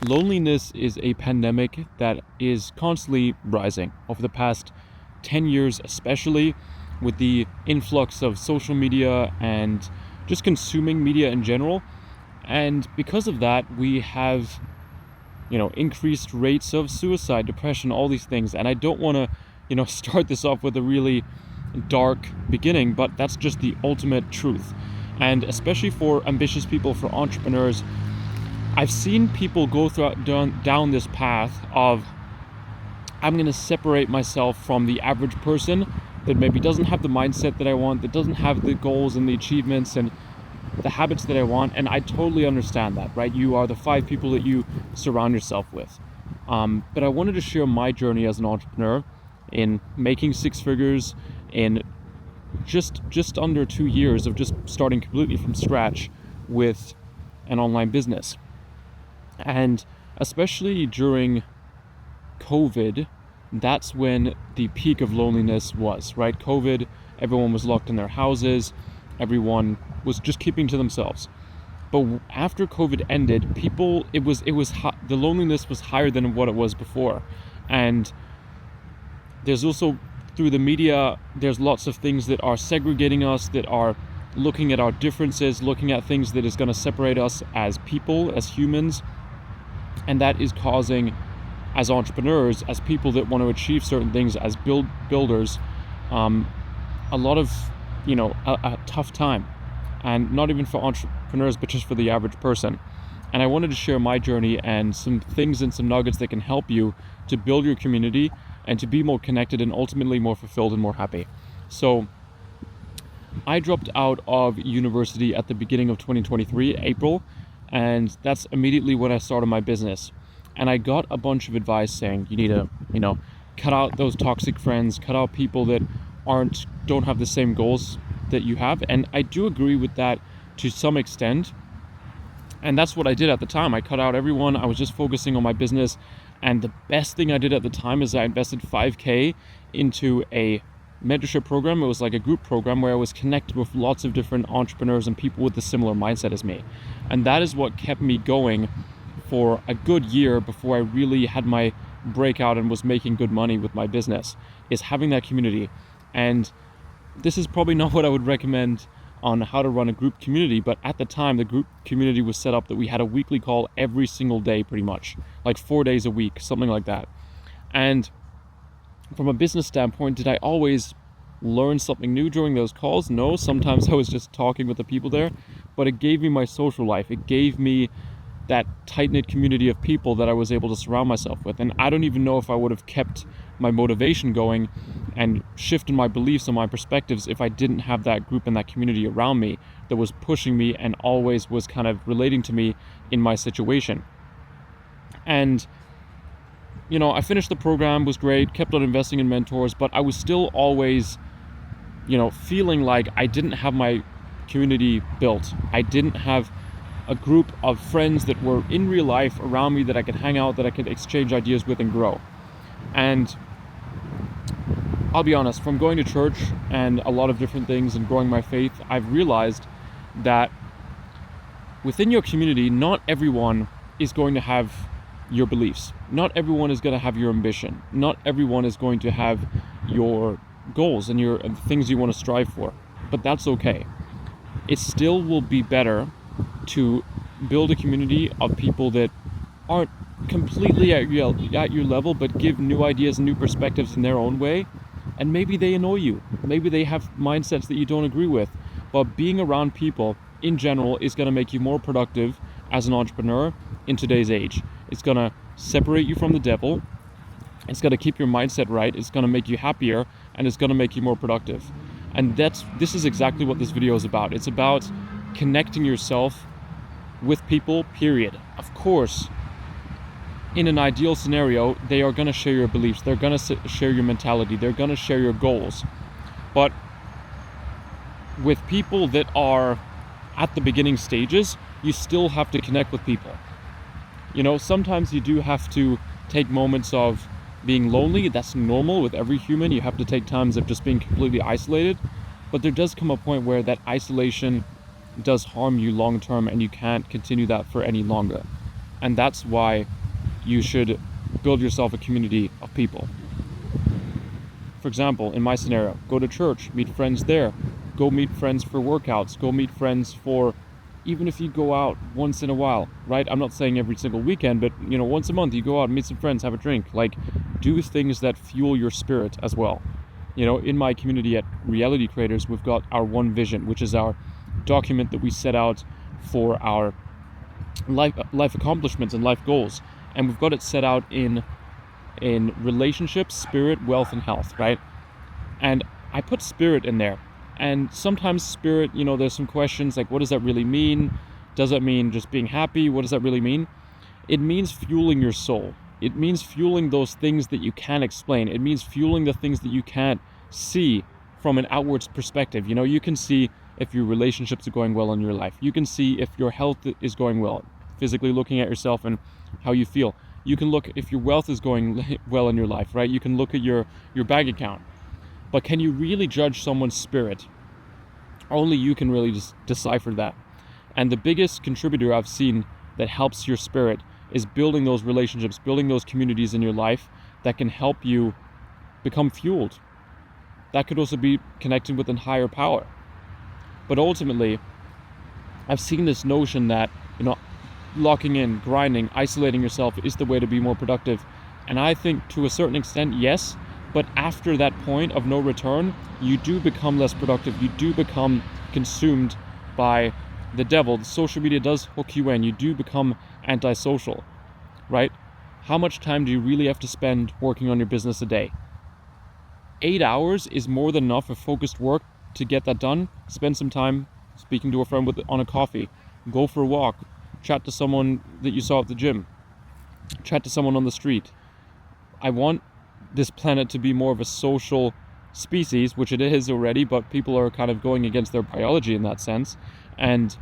Loneliness is a pandemic that is constantly rising over the past 10 years, especially with the influx of social media and just consuming media in general. And because of that, we have, increased rates of suicide, depression, all these things. And I don't want to, start this off with a really dark beginning, but that's just the ultimate truth. And especially for ambitious people, for entrepreneurs, I've seen people go down this path of, I'm going to separate myself from the average person that maybe doesn't have the mindset that I want, that doesn't have the goals and the achievements and the habits that I want. And I totally understand that, right? You are the 5 people that you surround yourself with. But I wanted to share my journey as an entrepreneur in making 6 figures in just under 2 years of just starting completely from scratch with an online business. And especially during COVID, that's when the peak of loneliness was, right? COVID, everyone was locked in their houses. Everyone was just keeping to themselves. But after COVID ended, the loneliness was higher than what it was before. And there's also, through the media, there's lots of things that are segregating us, that are looking at our differences, looking at things that is going to separate us as people, as humans. And that is causing, as entrepreneurs, as people that want to achieve certain things, as builders, a lot of, a tough time. And not even for entrepreneurs, but just for the average person. And I wanted to share my journey and some things and some nuggets that can help you to build your community and to be more connected and ultimately more fulfilled and more happy. So I dropped out of university at the beginning of 2023, April, and that's immediately when I started my business. And I got a bunch of advice saying you need to, cut out those toxic friends, cut out people that don't have the same goals that you have. And I do agree with that to some extent. And that's what I did at the time. I cut out everyone. I was just focusing on my business. And the best thing I did at the time is I invested $5,000 into a mentorship program. It was like a group program where I was connected with lots of different entrepreneurs and people with a similar mindset as me. And that is what kept me going for a good year before I really had my breakout and was making good money with my business, is having that community. And this is probably not what I would recommend on how to run a group community, but at the time the group community was set up that we had a weekly call every single day, pretty much, like 4 days a week, something like that. And from a business standpoint, did I always learn something new during those calls? No, sometimes I was just talking with the people there, but it gave me my social life. It gave me that tight-knit community of people that I was able to surround myself with. And I don't even know if I would have kept my motivation going and shifted my beliefs and my perspectives if I didn't have that group and that community around me that was pushing me and always was kind of relating to me in my situation. And I finished the program, was great, kept on investing in mentors, but I was still always, feeling like I didn't have my community built. I didn't have a group of friends that were in real life around me that I could hang out, that I could exchange ideas with and grow. And I'll be honest, from going to church and a lot of different things and growing my faith, I've realized that within your community, not everyone is going to have your beliefs. Not everyone is going to have your ambition. Not everyone is going to have your goals and your things you want to strive for. But that's okay. It still will be better to build a community of people that aren't completely at your level, but give new ideas and new perspectives in their own way. And maybe they annoy you. Maybe they have mindsets that you don't agree with. But being around people in general is going to make you more productive as an entrepreneur in today's age. It's going to separate you from the devil. It's going to keep your mindset right. It's going to make you happier, and it's going to make you more productive. And this is exactly what this video is about. It's about connecting yourself with people, period. Of course, in an ideal scenario, they are going to share your beliefs. They're going to share your mentality. They're going to share your goals. But with people that are at the beginning stages, you still have to connect with people. Sometimes you do have to take moments of being lonely. That's normal with every human. You have to take times of just being completely isolated. But there does come a point where that isolation does harm you long term, and you can't continue that for any longer. And that's why you should build yourself a community of people. For example, in my scenario, go to church, meet friends there, go meet friends for workouts, go meet friends for, even if you go out once in a while, right? I'm not saying every single weekend, but once a month you go out and meet some friends, have a drink, like do things that fuel your spirit as well. In my community at Reality Creators, we've got our one vision, which is our document that we set out for our life accomplishments and life goals. And we've got it set out in relationships, spirit, wealth, and health, right? And I put spirit in there. And sometimes spirit, there's some questions like, what does that really mean? Does that mean just being happy? What does that really mean? It means fueling your soul. It means fueling those things that you can't explain. It means fueling the things that you can't see from an outwards perspective. You can see if your relationships are going well in your life. You can see if your health is going well, physically looking at yourself and how you feel. You can look if your wealth is going well in your life, right? You can look at your bank account. But can you really judge someone's spirit? Only you can really just decipher that. And the biggest contributor I've seen that helps your spirit is building those relationships, building those communities in your life that can help you become fueled. That could also be connected with a higher power. But ultimately, I've seen this notion that, locking in, grinding, isolating yourself is the way to be more productive. And I think to a certain extent, yes, but after that point of no return, you do become less productive. You do become consumed by the devil. The social media does hook you in. You do become antisocial, right? How much time do you really have to spend working on your business a day? 8 hours is more than enough of focused work to get that done. Spend some time speaking to a friend on a coffee. Go for a walk. Chat to someone that you saw at the gym. Chat to someone on the street. I want this planet to be more of a social species, which it is already, but people are kind of going against their biology in that sense. And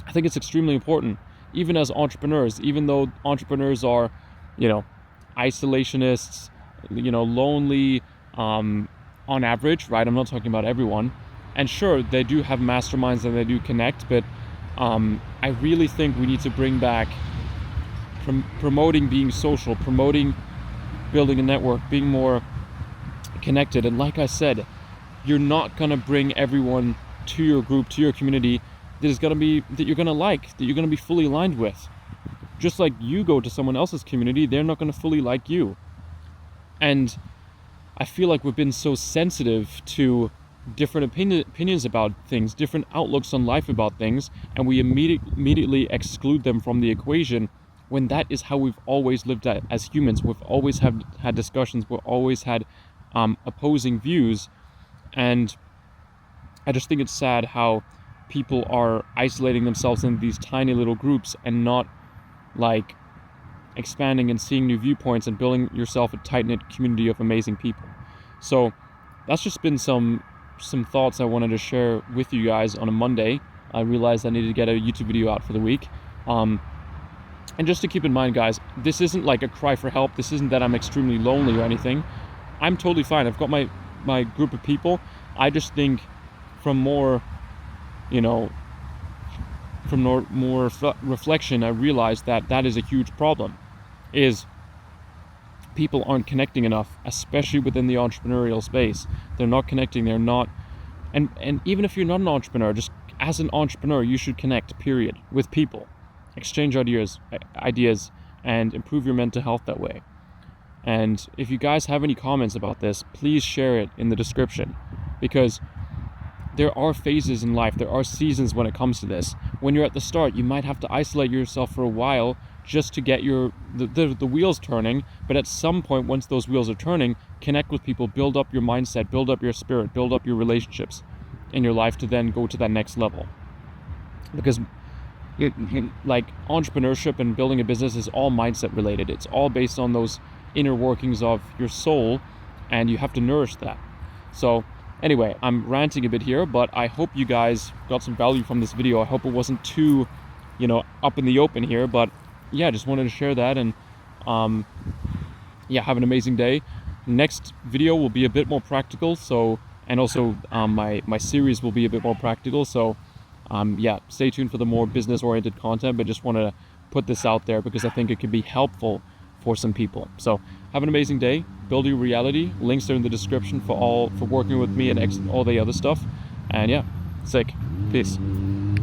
I think it's extremely important, even as entrepreneurs, even though entrepreneurs are, isolationists, lonely, on average, right? I'm not talking about everyone. And sure, they do have masterminds and they do connect, but I really think we need to bring back promoting being social, promoting building a network, being more connected. And like I said, you're not going to bring everyone to your group, to your community that you're going to like, that you're going to be fully aligned with. Just like you go to someone else's community, they're not going to fully like you. And I feel like we've been so sensitive to different opinions about things, different outlooks on life about things, and we immediately exclude them from the equation, when that is how we've always lived as humans. We've always had discussions, we've always had opposing views. And I just think it's sad how people are isolating themselves in these tiny little groups and not like expanding and seeing new viewpoints and building yourself a tight-knit community of amazing people. So that's just been some thoughts I wanted to share with you guys on a Monday. I realized I needed to get a YouTube video out for the week. And just to keep in mind, guys, this isn't like a cry for help. This isn't that I'm extremely lonely or anything. I'm totally fine. I've got my group of people. I just think from more reflection, I realized that is a huge problem, is people aren't connecting enough, especially within the entrepreneurial space. They're not connecting. They're not, and even if you're not an entrepreneur, just as an entrepreneur, you should connect, period, with people. Exchange ideas, and improve your mental health that way. And if you guys have any comments about this, please share it in the description, because there are phases in life, there are seasons when it comes to this. When you're at the start, you might have to isolate yourself for a while just to get the wheels turning, but at some point, once those wheels are turning, connect with people, build up your mindset, build up your spirit, build up your relationships in your life to then go to that next level. Because like entrepreneurship and building a business is all mindset related. It's all based on those inner workings of your soul, and you have to nourish that. So anyway, I'm ranting a bit here, but I hope you guys got some value from this video. I hope it wasn't too, up in the open here, but yeah, just wanted to share that. And have an amazing day. Next video will be a bit more practical, and also my series will be a bit more practical, so stay tuned for the more business-oriented content, but just want to put this out there because I think it could be helpful for some people. So have an amazing day. Build your reality. Links are in the description for working with me and all the other stuff. And yeah, sick. Peace.